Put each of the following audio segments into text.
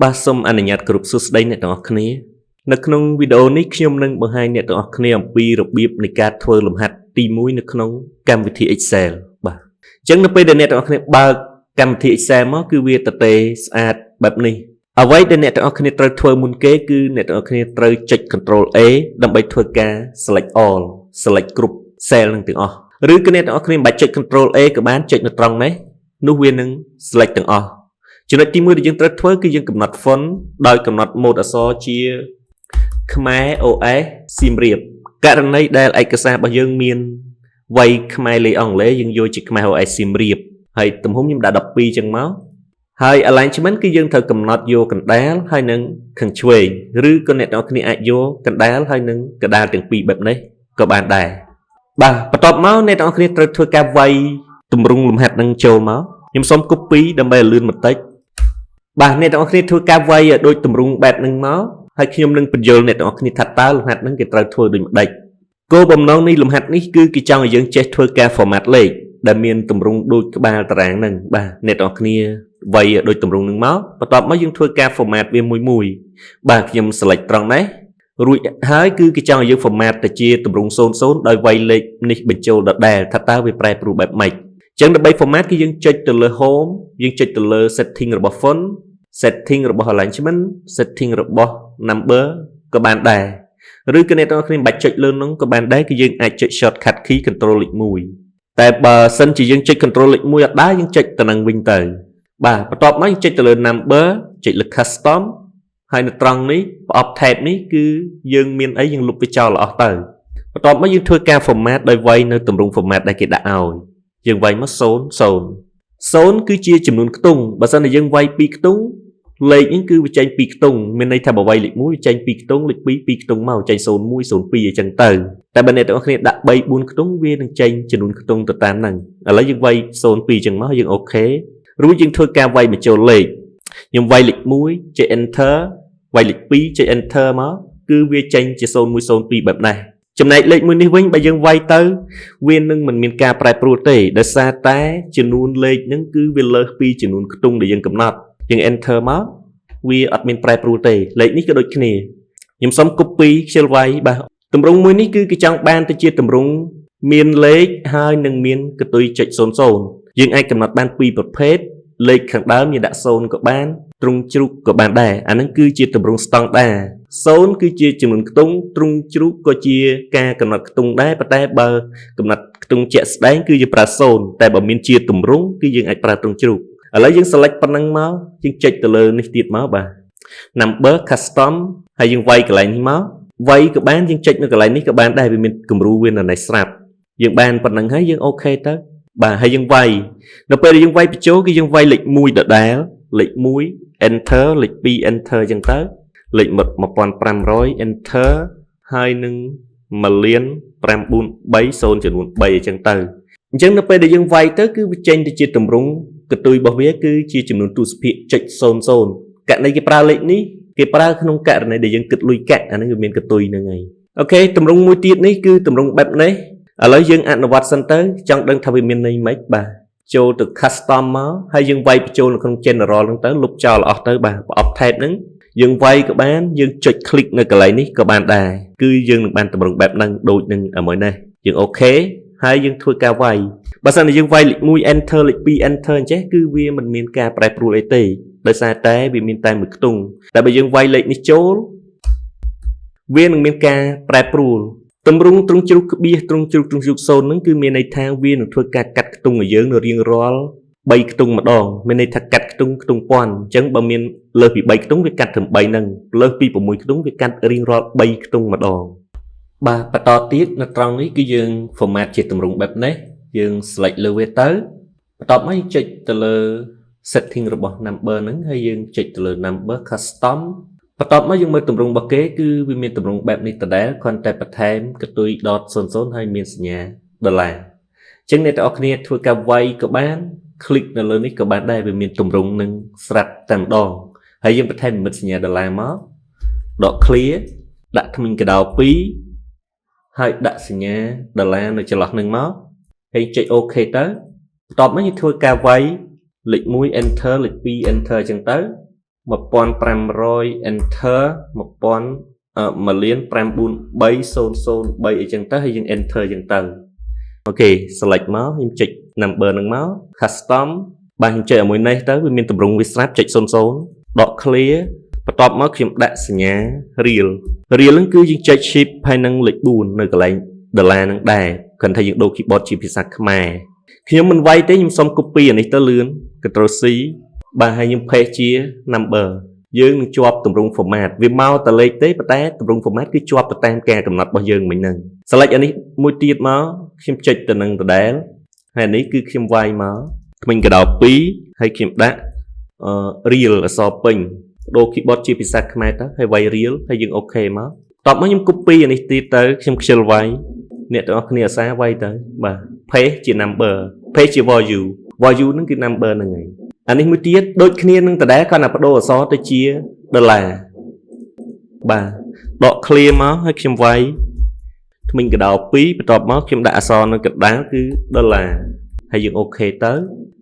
បាទសូមអនុញ្ញាតគ្រប់សួស្តីអ្នកទាំងអស់គ្នានៅក្នុងវីដេអូនេះខ្ញុំនឹងបង្ហាញអ្នកទាំងអស់គ្នាអំពីរបៀបនៃការធ្វើលំហាត់ទី1នៅក្នុងកម្មវិធី Excel បាទអញ្ចឹងនៅពេលដែលអ្នកទាំងអស់គ្នាបើកកម្មវិធី Excel មកគឺវាទទេស្អាតបែបនេះអ្វីដែលអ្នកទាំងអស់គ្នាត្រូវធ្វើមុនគេគឺអ្នកទាំងអស់គ្នាត្រូវចុច Ctrl A ដើម្បីធ្វើការ Select All Select គ្រប់ cell នឹងទាំងអស់ឬក៏អ្នកទាំងអស់គ្នាមិនបាច់ចុច Ctrl A ក៏បានចុចនៅត្រង់នេះនោះវានឹង Select ទាំងអស់ចំណុចទី1ដែលយើងត្រូវធ្វើគឺយើងកំណត់ font ដោយកំណត់ mode អក្សរជាខ្មែរ OS សៀមរាបករណីដែលឯកសាររបស់យើងមានវ័យខ្មែរលេខអង់គ្លេសយើងយកជាខ្មែរ OS សៀមរាបហើយទំហំខ្ញុំដាក់12ចឹងមកហើយ alignment គឺយើងត្រូវកំណត់យកកណ្ដាលហើយនឹងខាងឆ្វេងឬក៏អ្នកនរគ្នាអាចយកកណ្ដាលហើយនឹងកណ្ដាលទាំងពីរបែបនេះក៏បានដែរបាទបន្ទាប់មកអ្នកនរគ្នាត្រូវធ្វើការវាយទម្រង់លំហាត់នឹងចូលមកខ្ញុំសូម copy ដើម្បីឲ្យលឿនបន្តិចបាទអ្នកទាំងអស់គ្នាធ្វើការវាយឲ្យដូចទម្រង់បែបហ្នឹងមកហើយខ្ញុំនឹងបញ្យល់អ្នកទាំងអស់គ្នាថាតើលំហាត់ហ្នឹងគេត្រូវធ្វើដូចម្ដេចគោលបំណងនៃលំហាត់នេះគឺគេចង់ឲ្យយើងចេះធ្វើការ format លេខដែលមានទម្រង់ដូចក្បាលតារាងហ្នឹងបាទអ្នកទាំងអស់គ្នាវាយឲ្យដូចទម្រង់ហ្នឹងមកបន្ទាប់មកយើងធ្វើការ format វាមួយបាទខ្ញុំ select ត្រង់នេះរួចហើយគឺគេចង់ឲ្យយើង format ទៅជាទម្រង់00ដោយវាយលេខនេះបញ្ចូលដដែលថាតើវាប្រែប្រួលបែបម៉េចចឹងដើម្បី format គឺយើងចុចទៅលើ home យើងចុចទៅលើ setting របស់ font setting របស់ alignment setting របស់ number ក៏បានដែរឬក៏អ្នកទាំងអស់គ្នាមិនបាច់ចុចលើនោះក៏បានដែរគឺយើងអាចចុច shortcut key control លេខ1តែបើសិនជាយើងចុច control លេខ1អត់ដែរយើងចុចទៅនឹងវិញទៅបាទបន្ទាប់មកយើងចុចទៅលើ number ចុចលើ custom ហើយនៅត្រង់នេះប្រអប់ tab នេះគឺយើងមានអីយើងលុបវាចោលអស់ទៅបន្ទាប់មកយើងធ្វើការ format ដោយវាយនៅទម្រង់ format ដែលគេដាក់ឲ្យយើងវាយមក0គឺជាចំនួនខ្ទង់បើសិនជាយើងវាយ2ខ្ទង់លេខនេះគឺវាចេញ2ខ្ទង់មានន័យថាបើវាយលេខ1វាចេញ2ខ្ទង់លេខ2 2ខ្ទង់មកចេញ01 02អញ្ចឹងទៅតែបើអ្នកទាំងអស់គ្នាដាក់3 4ខ្ទង់វានឹងចេញចំនួនខ្ទង់ទៅតាមហ្នឹងឥឡូវយើងវាយ02អញ្ចឹងមកយើងអូខេរួចយើងធ្វើការវាយបញ្ចូលលេខខ្ញុំវាយលេខ1ចុច enter វាយលេខ2ចុច enter មកគឺវាចេញជា0102បែបនេះចំណែកលេខមួយនេះវិញបើយើងវាយទៅវានឹងមិនមានការប្រែប្រួលទេដោយសារតែចំនួនលេខហ្នឹងគឺវាលើសពីចំនួនខ្ទង់ដែលយើងកំណត់យើង enter មកវាអត់មានប្រែប្រួលទេលេខនេះក៏ដូចគ្នាខ្ញុំសុំ copy ខ្ជិលវាយបាទទម្រង់មួយនេះគឺគេចង់បានទៅជាទម្រង់មានលេខហើយនឹងមានកតុយចុច00យើងអាចកំណត់បានពីរប្រភេទលេខខាងដើមយើងដាក់0ក៏បានទ្រង់ជ្រូកក៏បានដែរអាហ្នឹងគឺជាទម្រង់ស្តង់ដា0គឺជាចំនួនខ្ទង់ទ្រង់ជ្រូកក៏ជាការកំណត់ខ្ទង់ដែរប៉ុន្តែបើកំណត់ខ្ទង់ជាក់ស្ដែងគឺយើងប្រើ0តែបើមានជាទម្រង់គឺយើងអាចប្រើទ្រង់ជ្រូកឥឡូវយើង select ប៉ុណ្ណឹងមកយើងចុចទៅលើនេះទៀតមកបាទ number custom ហើយយើងវាយកន្លែងនេះមកវាយក៏បានយើងចុចនៅកន្លែងនេះក៏បានដែរវាមានគំរូវានៅនេះស្រាប់យើងបានប៉ុណ្ណឹងហើយយើងអូខេទៅបាទហើយយើងវាយនៅពេលដែលយើងវាយបញ្ចូលគឺយើងវាយលេខ1ដដែលលេខ1 enter លេខ2 enter អញ្ចឹងទៅលេខ1500 enter ហើយនឹង1,543,000ចំនួន3អញ្ចឹងទៅអញ្ចឹងនៅពេលដែលយើងវាយទៅគឺវាចេញទៅជាទម្រង់កតុយរបស់វាគឺជាចំនួនទស្សភាគចុច00ករណីគេប្រើលេខនេះគេប្រើក្នុងករណីដែលយើងគិតលុយកាក់អាហ្នឹងវាមានកតុយហ្នឹងហើយអូខេទម្រង់មួយទៀតនេះគឺទម្រង់បែបនេះឥឡូវយើងអនុវត្តសិនទៅចង់ដឹងថាវាមានន័យម៉េចបាទចូលទៅ custom មកហើយយើងវាយបញ្ចូលនៅក្នុង general ហ្នឹងទៅលុបចោលអស់ទៅបាទប្រអប់ tab ហ្នឹងយើងវាយក៏បានយើងចុច click នៅកន្លែងនេះក៏បានដែរគឺយើងនឹងបានទម្រង់បែបហ្នឹងដូចនឹងមួយនេះយើងអូខេហើយយើងធ្វើការវាយបើសិនជាយើងវាយលេខ1 enter លេខ2 enter អញ្ចេះគឺវាមិនមានការប្រែប្រួលអីទេដោយសារតែវាមានតែមួយខ្ទង់តែបើយើងវាយលេខនេះចូលវានឹងមានការប្រែប្រួលទម្រង់ទ្រង់ជ្រូកក្បៀសទ្រង់ជ្រូក0ហ្នឹងគឺមានន័យថាវានឹងធ្វើការកាត់ខ្ទង់ឲ្យយើងនៅរៀងរាល់3ខ្ទង់ម្ដងមានន័យថាកាត់ខ្ទង់ពាន់អញ្ចឹងបើមានលើសពី3ខ្ទង់វាកាត់ត្រឹម3ហ្នឹងលើសពី6ខ្ទង់វាកាត់រៀងរាល់3ខ្ទង់ម្ដងបាទបន្តទៀតនៅត្រង់នេះគឺយើង format ជាទម្រង់បែបនេះយើង select លើវាទៅបន្ទាប់មកយើងចុចទៅលើ setting របស់ number ហ្នឹងហើយយើងចុចទៅលើ number custom បន្ទាប់មកយើងមើលទម្រង់របស់គេគឺវាមានទម្រង់បែបនេះដដែលគ្រាន់តែបន្ថែមកតុយ .00 ហើយមានសញ្ញាដុល្លារអញ្ចឹងអ្នកទាំងអស់គ្នាធ្វើការវាយក៏បាន click នៅលើនេះក៏បានដែរវាមានទម្រង់នឹងស្រាប់តែម្ដងហើយយើងបន្ថែមនិមិត្តសញ្ញាដុល្លារមកដក clear ដាក់ធ្មេញកដោ2ហើយដាក់សញ្ញាដុល្លារនៅចន្លោះនឹងមកហើយចុច OK ទៅបន្ទាប់មកយើងធ្វើការវាយលេខ1 enter លេខ2 enter អញ្ចឹងទៅ 1500 enter 1,543,003អីចឹងទៅហើយយើង enter ចឹងទៅអូខេ select មកខ្ញុំចុច number ហ្នឹងមក custom បាទខ្ញុំចុចឲ្យមួយនេះទៅវាមានតម្រងវាស្រាប់ចុច00ដក clear បន្ទាប់មកខ្ញុំដាក់សញ្ញា real ហ្នឹងគឺយើងចុច shift ហើយនឹងលេខ4នៅកន្លែងដុល្លារហ្នឹងដែរគ្រាន់តែយើងដូរ keyboard ជាភាសាខ្មែរខ្ញុំមិនវាយទេខ្ញុំសុំ copy អានេះទៅលឿន Ctrl C បាទហើយខ្ញុំ paste ជា number យើងនឹងជាប់តម្រង format វាមកតែលេខទេប៉ុន្តែតម្រង format គឺជាប់ទៅតាមការកំណត់របស់យើងមិញហ្នឹង select អានេះមួយទៀតមកខ្ញុំចុចទៅនឹងដដែលហើយអានេះគឺខ្ញុំវាយមកថ្មិញកដោ2ហើយខ្ញុំដាក់real អក្សរពេញដូរ keyboard ជាភាសាខ្មែរទៅហើយវាយ real ហើយយើងអូខេមកតបមកខ្ញុំ copy អានេះទៀតទៅខ្ញុំខ្ជិលវាយអ្នកទាំងអស់គ្នាអាសាវាយទៅបាទ paste ជា number paste ជា value ហ្នឹងគឺ number ហ្នឹងឯងអានេះមួយទៀតដូចគ្នានឹងដដែលគាត់តែបដូរអក្សរទៅជាដុល្លារបាទដក clear មកហើយខ្ញុំវាយថ្មិញកដោ2បន្ទាប់មកខ្ញុំដាក់អក្សរនៅកណ្ដាលគឺដុល្លារហើយយើងអូខេទៅ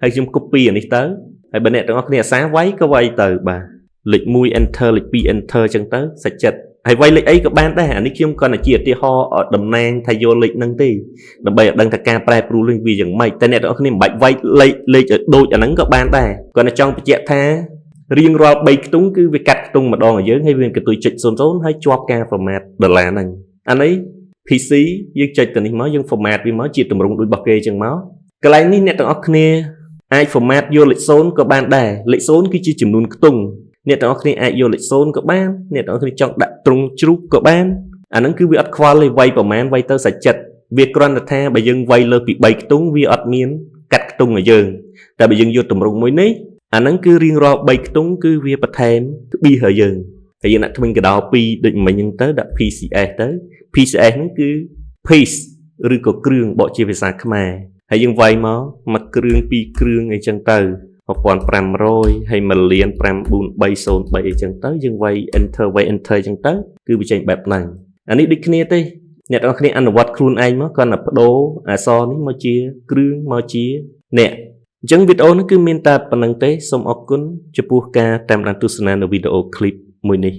ហើយខ្ញុំ copy អានេះទៅហើយបើអ្នកទាំងអស់គ្នាអាសាវាយក៏វាយទៅបាទលេខ1 enter លេខ2 enter ចឹងទៅសាច់ចិត្តហើយវាយលេខអីក៏បានដែរអានេះខ្ញុំគាត់តែជាឧទាហរណ៍តំណាងថាយកលេខហ្នឹងទេដើម្បីឲ្យដឹងថាការប្រែប្រួលនេះវាយ៉ាងម៉េចតែអ្នកទាំងអស់គ្នាមិនបាច់វាយលេខឲ្យដូចអាហ្នឹងក៏បានដែរគាត់តែចង់បញ្ជាក់ថារៀងរាល់3ខ្ទង់គឺវាកាត់ខ្ទង់ម្ដងឲ្យយើងហើយវាកន្ទុយចុច00ហើយជាប់ការ format ដុល្លារហ្នឹងអានេះ PC យើងចុចទៅនេះមកយើង format វាមកជាទម្រង់ដូចរបស់គេចឹងមកកន្លែងនេះអ្នកទាំងអស់គ្នាអាច format យកលេខ0ក៏បានដែរលេខ0គឺជាចំនួនខ្ទង់អ្នកទាំងអស់គ្នាអាចយកលេខ0ក៏បានអ្នកទាំងអស់គ្នាចង់ដាក់ត្រង់ជ្រូកក៏បានអាហ្នឹងគឺវាអត់ខ្វល់ទេវាយប្រមាណវាយទៅសាច់ចិត្តវាគ្រាន់តែថាបើយើងវាយលើពី3ខ្ទង់វាអត់មានកាត់ខ្ទង់ឲ្យយើងតែបើយើងយកទម្រង់មួយនេះអាហ្នឹងគឺរៀងរាល់3ខ្ទង់គឺវាបន្ថែមក្បៀសឲ្យយើងហើយយើងដាក់ថ្មិញកដោ2ដូចមិញហ្នឹងទៅដាក់ PCS ទៅ PCS ហ្នឹងគឺ piece ឬក៏គ្រឿងបកជាភាសាខ្មែរហើយយើងវាយមកមួយគ្រឿងពីរគ្រឿងអីចឹងទៅ1500ហើយ 1,543,003 អីចឹងទៅយើងវាយ enter អញ្ចឹងទៅគឺវាចេញបែបហ្នឹងអានេះដូចគ្នាទេអ្នកទាំងអស់គ្នាអនុវត្តខ្លួនឯងមកគាត់តែបដូរអក្សរនេះមកជាគ្រឿងមកជាអ្នកអញ្ចឹងវីដេអូនេះគឺមានតែប៉ុណ្្នឹងទេសូមអរគុណចំពោះការតាមដានទស្សនានៅវីដេអូ clip មួយនេះ